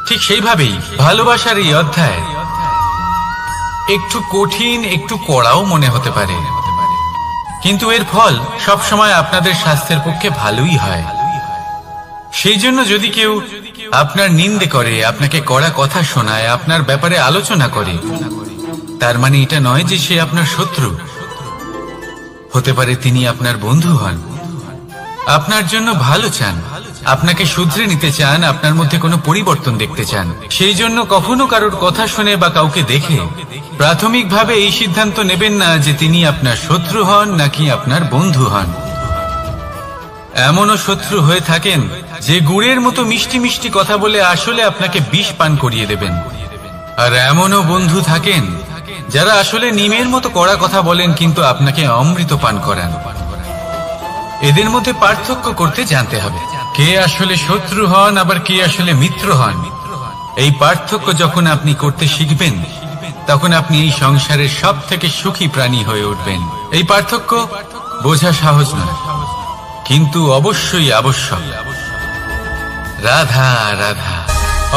ঠিক সেইভাবেই ভালোবাসার এই অধ্যায় একটু কঠিন, একটু কড়াও মনে হতে পারে, কিন্তু এর ফল সবসময় আপনাদের স্বাস্থ্যের পক্ষে ভালোই হয়। সেই জন্য যদি কেউ আপনার নিন্দে করে, আপনাকে কড়া কথা শোনায়, আপনার ব্যাপারে আলোচনা করে, তার মানে এটা নয় যে সে আপনার শত্রু। হতে পারে তিনি আপনার বন্ধু হন, আপনার জন্য ভালো চান, আপনাকে শুধরে নিতে চান, আপনার মধ্যে কোনো পরিবর্তন দেখতে চান। সেই জন্য কখনো কারোর কথা শুনে বা কাউকে দেখে প্রাথমিকভাবে এই সিদ্ধান্ত নেবেন না যে তিনি আপনার শত্রু হন নাকি আপনার বন্ধু হন। এমনও শত্রু হয়ে থাকেন যে গুড়ের মতো মিষ্টি মিষ্টি কথা বলে আসলে আপনাকে বিষ পান করিয়ে দেবেন। আর এমনও বন্ধু থাকেন যারা আসলে নিমের মতো কড়া কথা বলেন, কিন্তু আপনাকে অমৃত পান করান। এদের মধ্যে পার্থক্য করতে জানতে হবে, কে আসলে শত্রু হন আবার কে আসলে মিত্র হন। এই পার্থক্য যখন আপনি করতে শিখবেন, তখন আপনি এই সংসারের সব থেকে সুখী প্রাণী হয়ে উঠবেন। এই পার্থক্য বোঝা সহজ নয়, কিন্তু অবশ্যই আবশ্যক। রাধা রাধা।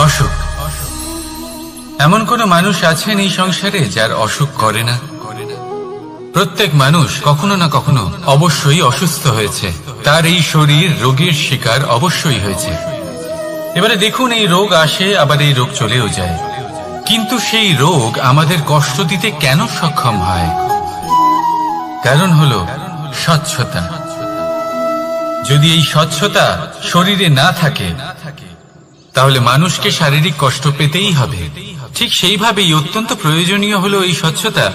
অসুখ। এমন কোন মানুষ আছেন এই সংসারে যার অসুখ করে না? প্রত্যেক মানুষ কখনো না কখনো অবশ্যই অসুস্থ হয়েছে, তার এই শরীর রোগের শিকার অবশ্যই হয়েছে। এবারে দেখুন, এই রোগ আসে, আবার এই রোগ চলেও যায়, কিন্তু সেই রোগ আমাদের কষ্ট দিতে কেন সক্ষম হয়? কারণ হলো স্বচ্ছতা। যদি এই স্বচ্ছতা শরীরে না থাকে, তাহলে মানুষকে শারীরিক কষ্ট পেতেই হবে। ঠিক সেইভাবেই অত্যন্ত প্রয়োজনীয় হলো এই স্বচ্ছতা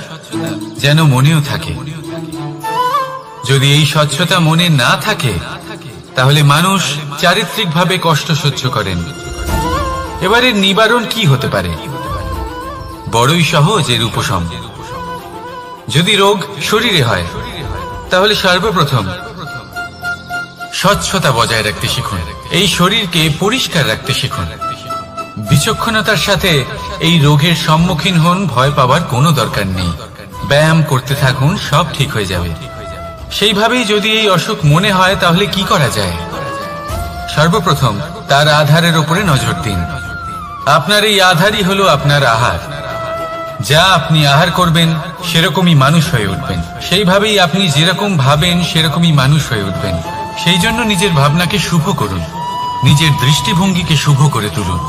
যেন মনেও থাকে। যদি এই স্বচ্ছতা মনে না থাকে, তাহলে মানুষ চারিত্রিকভাবে কষ্ট সহ্য করেন। এবারে নিবারণ কি হতে পারে? বড়ই সহজ এর উপশম। যদি রোগ শরীরে হয়, তাহলে সর্বপ্রথম স্বচ্ছতা বজায় রাখতে শিখুন, এই শরীরকে পরিষ্কার রাখতে শিখুন। বিচক্ষণতার সাথে এই রোগের সম্মুখীন হন, ভয় পাবার কোনো দরকার নেই। ব্যায়াম করতে থাকুন, সব ঠিক হয়ে যাবে। সেইভাবেই যদি এই অসুখ মনে হয়, তাহলে কি করা যায়? সর্বপ্রথম তার আধারের উপরে নজর দিন। আপনার এই আধারই হলো আপনার আহার। যা আপনি আহার করবেন, সেরকমই মানুষ হয়ে উঠবেন। সেইভাবেই আপনি যেরকম ভাবেন, সেরকমই মানুষ হয়ে উঠবেন। সেই জন্য নিজের ভাবনাকে শুভ করুন, নিজের দৃষ্টিভঙ্গিকে শুভ করে তুলুন,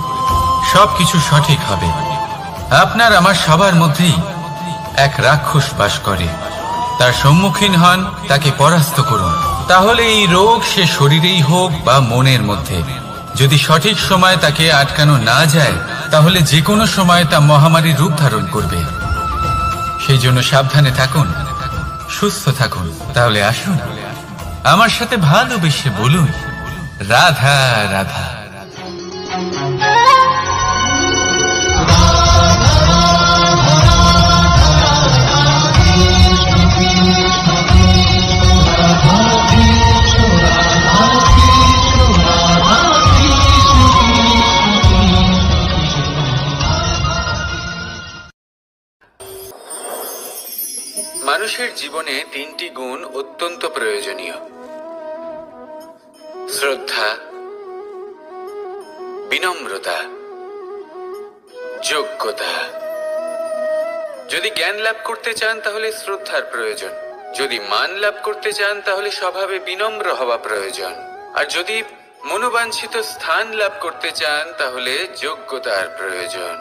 সবকিছু সঠিক হবে। আপনার আমার সবার মধ্যেই এক রাক্ষস বাস করে, তার সম্মুখীন হন, তাকে পরাস্ত করুন। তাহলে এই রোগ সে শরীরেই হোক বা মনের মধ্যে, যদি সঠিক সময় তাকে আটকানো না যায়, তাহলে যে কোনো সময় তা মহামারীর রূপ ধারণ করবে। সেই জন্য সাবধানে থাকুন, সুস্থ থাকুন। তাহলে আসুন, আমার সাথে ভালোবেসে বলুন রাধা রাধা। মানুষের জীবনে তিনটি গুণ অত্যন্ত প্রয়োজনীয়: শ্রদ্ধা, বিনম্রতা, যোগ্যতা। যদি জ্ঞান লাভ করতে চান, তাহলে শ্রদ্ধার প্রয়োজন। যদি মান লাভ করতে চান তাহলে স্বভাবে বিনম্র হওয়া প্রয়োজন, আর যদি মনোবাঞ্ছিত স্থান লাভ করতে চান তাহলে যোগ্যতার প্রয়োজন।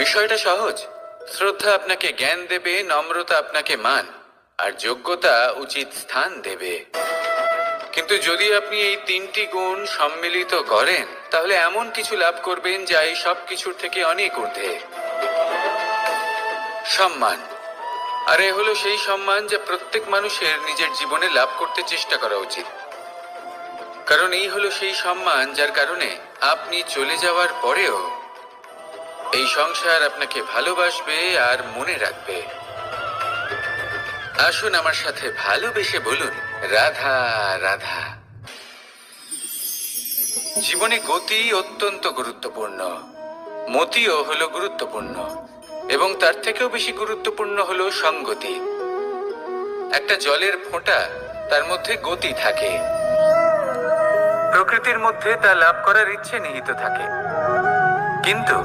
বিষয়টা সহজ। শ্রদ্ধা আপনাকে জ্ঞান দেবে, নম্রতা আপনাকে মান, আর যোগ্যতা উচিত স্থান দেবে। কিন্তু যদি আপনি এই তিনটি গুণ সম্মিলিত করেন তাহলে এমন কিছু লাভ করবেন যা এই সব কিছুর থেকে অনেক ঊর্ধ্বে। সম্মান। আর এ হলো সেই সম্মান যা প্রত্যেক মানুষের নিজের জীবনে লাভ করতে চেষ্টা করা উচিত, কারণ এই হলো সেই সম্মান যার কারণে আপনি চলে যাওয়ার পরেও এই সংসার আপনাকে ভালোবাসবে আর মনে রাখবে। আসুন আমার সাথে ভালোবেসে বলুন, রাধা রাধা। জীবনে গতি অত্যন্ত গুরুত্বপূর্ণ, মতিও হলো গুরুত্বপূর্ণ, এবং তার থেকেও বেশি গুরুত্বপূর্ণ হলো সঙ্গতি। একটা জলের ফোঁটা, তার মধ্যে গতি থাকে, প্রকৃতির মধ্যে তা লাভ করার ইচ্ছে নিহিত থাকে, কিন্তু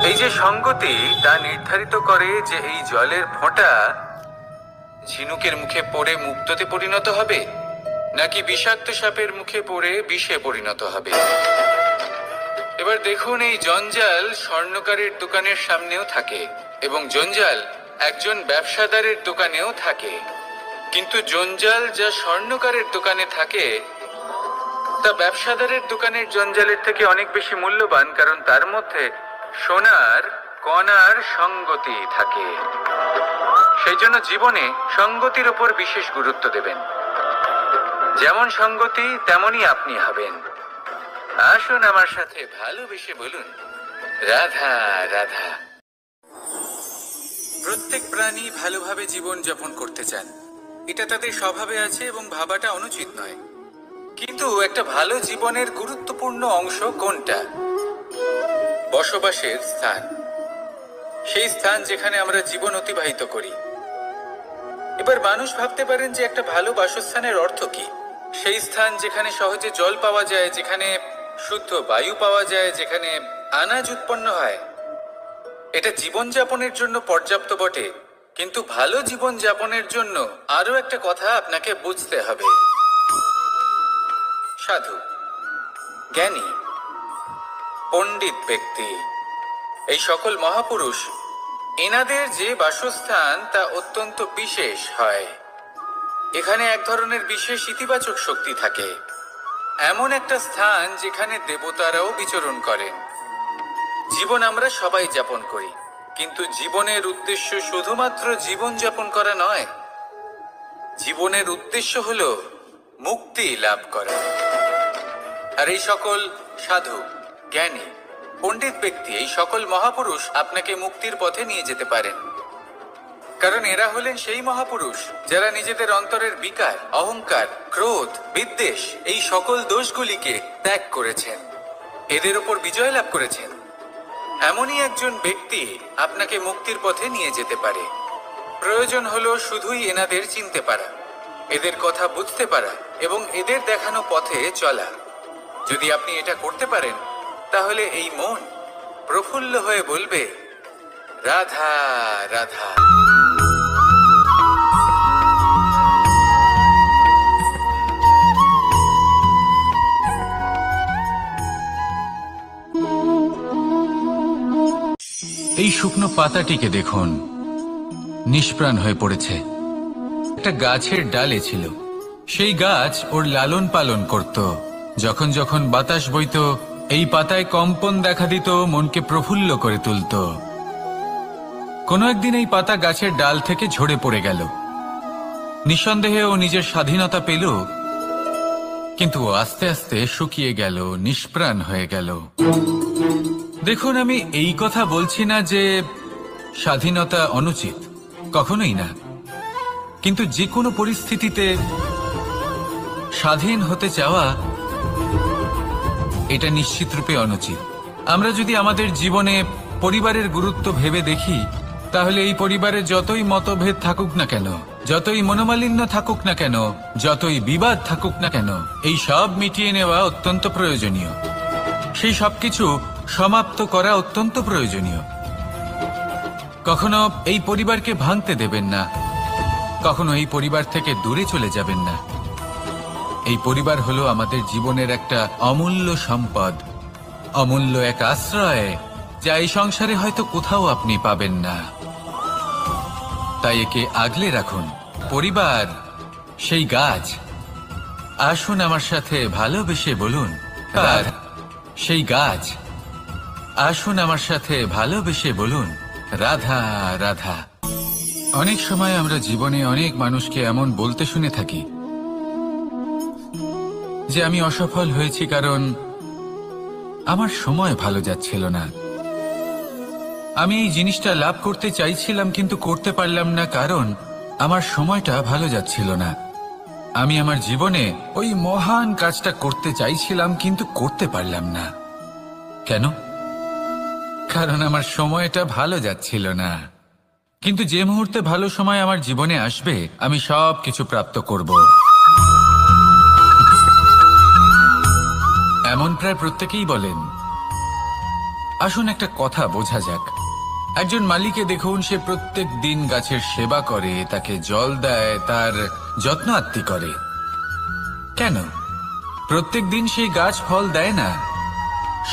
এই যে সঙ্গতি তা নির্ধারিত করে যে এই জলের ফোঁটা ঝিনুকের মুখে পড়ে মুক্ততে পরিণত হবে নাকি বিষাক্ত সাপের মুখে পড়ে বিষে পরিণত হবে। এবার দেখুন, এই জঞ্জাল স্বর্ণকারের দোকানের সামনেও থাকে এবং জঞ্জাল একজন ব্যবসাদারের দোকানেও থাকে, কিন্তু জঞ্জাল যা স্বর্ণকারের দোকানে থাকে তা ব্যবসাদারের দোকানের জঞ্জালের থেকে অনেক বেশি মূল্যবান, কারণ তার মধ্যে সোনার কণার সঙ্গতি থাকে। সেই জন্য জীবনে সঙ্গতির উপর বিশেষ গুরুত্ব দেবেন। যেমন সঙ্গতি তেমনই আপনি হবেন। আসুন আমার সাথে ভালোবেসে বলুন, রাধা রাধা। প্রত্যেক প্রাণী ভালোভাবে জীবন যাপন করতে চান, এটা তাদের স্বভাবে আছে এবং ভাবাটা অনুচিত নয়। কিন্তু একটা ভালো জীবনের গুরুত্বপূর্ণ অংশ কোনটা? বসবাসের স্থান, সেই স্থান যেখানে আমরা জীবন অতিবাহিত করি। এবার মানুষ ভাবতে পারেন যে একটা ভালো বাসস্থানের অর্থ কি? সেই স্থান যেখানে সহজে জল পাওয়া যায়, যেখানে শুদ্ধ বায়ু পাওয়া যায়, যেখানে আনাজ উৎপন্ন হয়। এটা জীবনযাপনের জন্য পর্যাপ্ত বটে, কিন্তু ভালো জীবন যাপনের জন্য আরো একটা কথা আপনাকে বুঝতে হবে। সাধু, জ্ঞানী, পণ্ডিত ব্যক্তি, এই সকল মহাপুরুষ, এনাদের যে বাসস্থান তা অত্যন্ত বিশেষ হয়। এখানে এক ধরনের বিশেষ ইতিবাচক শক্তি থাকে, এমন একটা স্থান যেখানে দেবতারাও বিচরণ করেন। জীবন আমরা সবাই যাপন করি, কিন্তু জীবনের উদ্দেশ্য শুধুমাত্র জীবন যাপন করা নয়। জীবনের উদ্দেশ্য হলো মুক্তি লাভ করা। আর এই সকল সাধু, জ্ঞানী, পণ্ডিত ব্যক্তি, এই সকল মহাপুরুষ আপনাকে মুক্তির পথে নিয়ে যেতে পারেন, কারণ এরা হলেন সেই মহাপুরুষ যারা নিজেদের অন্তরের বিকার, অহংকার, ক্রোধ, বিদ্বেষ এই সকল দোষগুলিকে ত্যাগ করেছেন, এদের ওপর বিজয় লাভ করেছেন। এমনই একজন ব্যক্তি আপনাকে মুক্তির পথে নিয়ে যেতে পারে। প্রয়োজন হলো শুধুই এনাদের চিনতে পারা, এদের কথা বুঝতে পারা এবং এদের দেখানো পথে চলা। যদি আপনি এটা করতে পারেন তাহলে এই মন প্রফুল্ল হয়ে বলবে, রাধা রাধা। এই শুকনো পাতাটিকে দেখুন, নিষ্প্রাণ হয়ে পড়েছে। একটা গাছের ডালে ছিল, সেই গাছ ওর লালন পালন করত। যখন যখন বাতাস বইত, এই পাতায় কম্পন দেখা দিত, মনকে প্রফুল্ল করে তুলত। কোনো একদিন এই পাতা গাছের ডাল থেকে ঝরে পড়ে গেল। নিঃসন্দেহে ও নিজের স্বাধীনতা পেল, কিন্তু আস্তে আস্তে শুকিয়ে গেল, নিষ্প্রাণ হয়ে গেল। দেখুন, আমি এই কথা বলছি না যে স্বাধীনতা অনুচিত, কখনোই না। কিন্তু যে কোনো পরিস্থিতিতে স্বাধীন হতে চাওয়া এটা নিশ্চিতরূপে অনুচিত। আমরা যদি আমাদের জীবনে পরিবারের গুরুত্ব ভেবে দেখি, তাহলে এই পরিবারে যতই মতভেদ থাকুক না কেন, যতই মনোমালিন্য থাকুক না কেন, যতই বিবাদ থাকুক না কেন, এই সব মিটিয়ে নেওয়া অত্যন্ত প্রয়োজনীয়। সেই সবকিছু সমাপ্ত করা অত্যন্ত প্রয়োজনীয়। কখনো এই পরিবারকে ভাঙতে দেবেন না, কখনো এই পরিবার থেকে দূরে চলে যাবেন না। এই পরিবার হলো আমাদের জীবনের একটা অমূল্য সম্পদ, অমূল্য এক আশ্রয়, যা এই সংসারে হয়তো কোথাও আপনি পাবেন না। তাই একে আগলে রাখুন। পরিবার সেই গাছ। আসুন আমার সাথে ভালোবেসে বলুন, আর সেই গাছ। আসুন আমার সাথে ভালোবেসে বলুন, রাধা রাধা। অনেক সময় আমরা জীবনে অনেক মানুষকে এমন বলতে শুনে থাকি যে আমি অসফল হয়েছি কারণ আমার সময় ভালো যাচ্ছিল না। আমি এই জিনিসটা লাভ করতে চাইছিলাম কিন্তু করতে পারলাম না কারণ আমার সময়টা ভালো যাচ্ছিল না। আমি আমার জীবনে ওই মহান কাজটা করতে চাইছিলাম কিন্তু করতে পারলাম না। কেন? কারণ আমার সময়টা ভালো যাচ্ছিল না। কিন্তু যে মুহূর্তে ভালো সময় আমার জীবনে আসবে, আমি সব কিছু প্রাপ্ত করব। এমন প্রায় প্রত্যেকেই বলেন। আসুন একটা কথা বোঝা যাক। একজন মালিকে দেখুন, সে প্রত্যেক দিন গাছের সেবা করে, তাকে জল দেয়, তার যত্ন আত্তি করে। কেন? প্রত্যেক দিন সেই গাছ ফল দেয় না।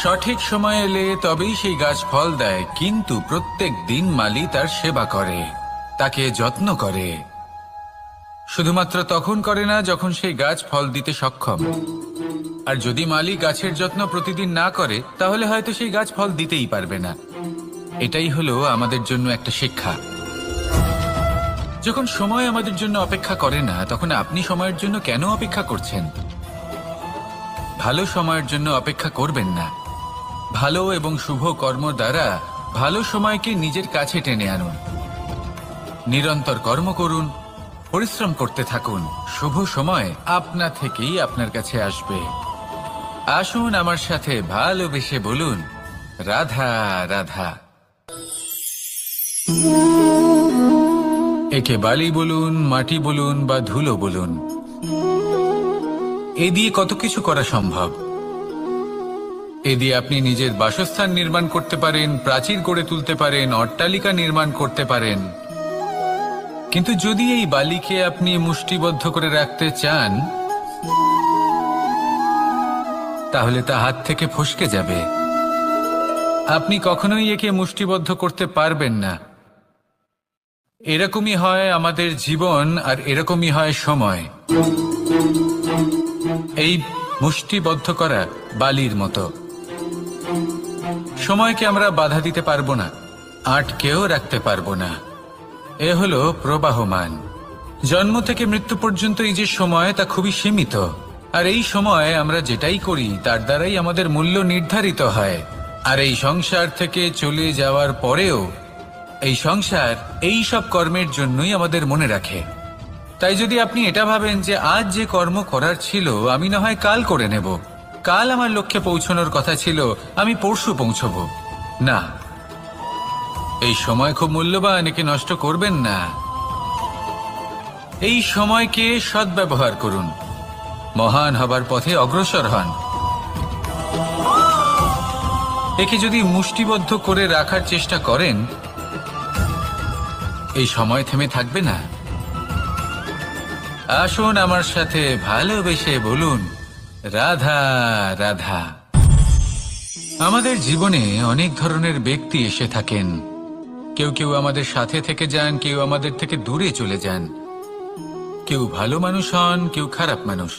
সঠিক সময় এলে তবেই সেই গাছ ফল দেয়, কিন্তু প্রত্যেক দিন মালি তার সেবা করে, তাকে যত্ন করে। শুধুমাত্র তখন করে না যখন সেই গাছ ফল দিতে সক্ষম। আর যদি মালি গাছের যত্ন প্রতিদিন না করে, তাহলে হয়তো সেই গাছ ফল দিতেই পারবে না। এটাই হলো আমাদের জন্য একটা শিক্ষা। যখন সময় আমাদের জন্য অপেক্ষা করে না, তখন আপনি সময়ের জন্য কেন অপেক্ষা করছেন? ভালো সময়ের জন্য অপেক্ষা করবেন না। ভালো এবং শুভ কর্ম দ্বারা ভালো সময়কে নিজের কাছে টেনে আনুন। নিরন্তর কর্ম করুন, পরিশ্রম করতে থাকুন। শুভ সময় আপনা থেকেই আপনার কাছে আসবে। আসুন আমার সাথে ভালোবেসে বলুন, রাধা রাধা। একে বালি বলুন, মাটি বলুন বা ধুলো বলুন, এ দিয়ে কত কিছু করা সম্ভব। এ দিয়ে আপনি নিজের বাসস্থান নির্মাণ করতে পারেন, প্রাচীর গড়ে তুলতে পারেন, অট্টালিকা নির্মাণ করতে পারেন। কিন্তু যদি এই বালিকে আপনি মুষ্টিবদ্ধ করে রাখতে চান, তাহলে তা হাত থেকে ফসকে যাবে। আপনি কখনোই একে মুষ্টিবদ্ধ করতে পারবেন না। এরকমই হয় আমাদের জীবন, আর এরকমই হয় সময়। এই মুষ্টিবদ্ধ করা বালির মতো। সময়কে আমরা বাধা দিতে পারবো না, আটকেও রাখতে পারবো না। এ হলো প্রবাহমান। জন্ম থেকে মৃত্যু পর্যন্ত এই যে সময়, তা খুবই সীমিত। আর এই সময় আমরা যেটাই করি তার দ্বারাই আমাদের মূল্য নির্ধারিত হয়। আর এই সংসার থেকে চলে যাওয়ার পরেও এই সংসার এই সব কর্মের জন্যই আমাদের মনে রাখে। তাই যদি আপনি এটা ভাবেন যে আজ যে কর্ম করার ছিল আমি না হয় কাল করে নেব, কাল আমার লক্ষ্যে পৌঁছানোর কথা ছিল আমি পরশু পৌঁছবো, না, এই সময় খুব মূল্যবান, একে নষ্ট করবেন না। এই সময়কে সদ্ব্যবহার করুন, মহান হবার পথে অগ্রসর হন। একে যদি মুষ্টিবদ্ধ করে রাখার চেষ্টা করেন, এই সময় থেমে থাকবে না। আসুন আমার সাথে ভালোবেসে বলুন, রাধা রাধা। আমাদের জীবনে অনেক ধরনের ব্যক্তি এসে থাকেন। কেউ কেউ আমাদের সাথে থেকে যান, কেউ আমাদের থেকে দূরে চলে যান। কেউ ভালো মানুষ হন, কেউ খারাপ মানুষ।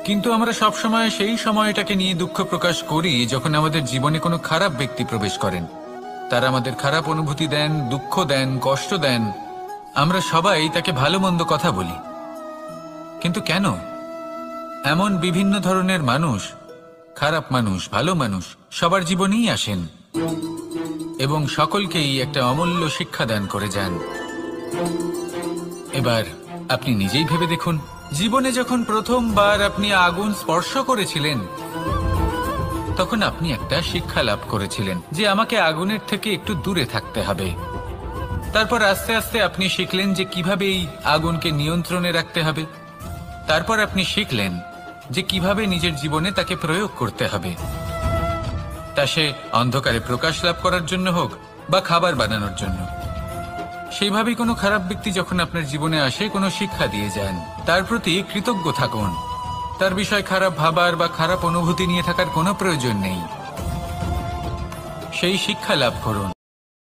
কিন্তু আমরা সবসময় সেই সময়টাকে নিয়ে দুঃখ প্রকাশ করি যখন আমাদের জীবনে কোনো খারাপ ব্যক্তি প্রবেশ করেন। তারা আমাদের খারাপ অনুভূতি দেন, দুঃখ দেন, কষ্ট দেন। আমরা সবাই তাকে ভালো মন্দ কথা বলি। কিন্তু কেন? এমন বিভিন্ন ধরনের মানুষ, খারাপ মানুষ, ভালো মানুষ, সবার জীবনেই আসেন এবং সকলকেই একটা অমূল্য শিক্ষা দান করে যান। এবার আপনি নিজেই ভেবে দেখুন, জীবনে যখন প্রথমবার আপনি আগুন স্পর্শ করেছিলেন, তখন আপনি একটা শিক্ষা লাভ করেছিলেন যে আমাকে আগুনের থেকে একটু দূরে থাকতে হবে। তারপর আস্তে আস্তে আপনি শিখলেন যে কিভাবে এই আগুনকে নিয়ন্ত্রণে রাখতে হবে। তারপর আপনি শিখলেন যে কিভাবে নিজের জীবনে তাকে প্রয়োগ করতে হবে, তা সে অন্ধকারে প্রকাশ লাভ করার জন্য হোক বা খাবার বানানোর জন্য। সেইভাবেই কোনো খারাপ ব্যক্তি যখন আপনার জীবনে আসে কোনো শিক্ষা দিয়ে যান, তার প্রতি কৃতজ্ঞ থাকুন। তার বিষয় খারাপ ভাবার বা খারাপ অনুভূতি নিয়ে থাকার কোনো প্রয়োজন নেই। সেই শিক্ষা লাভ করুন।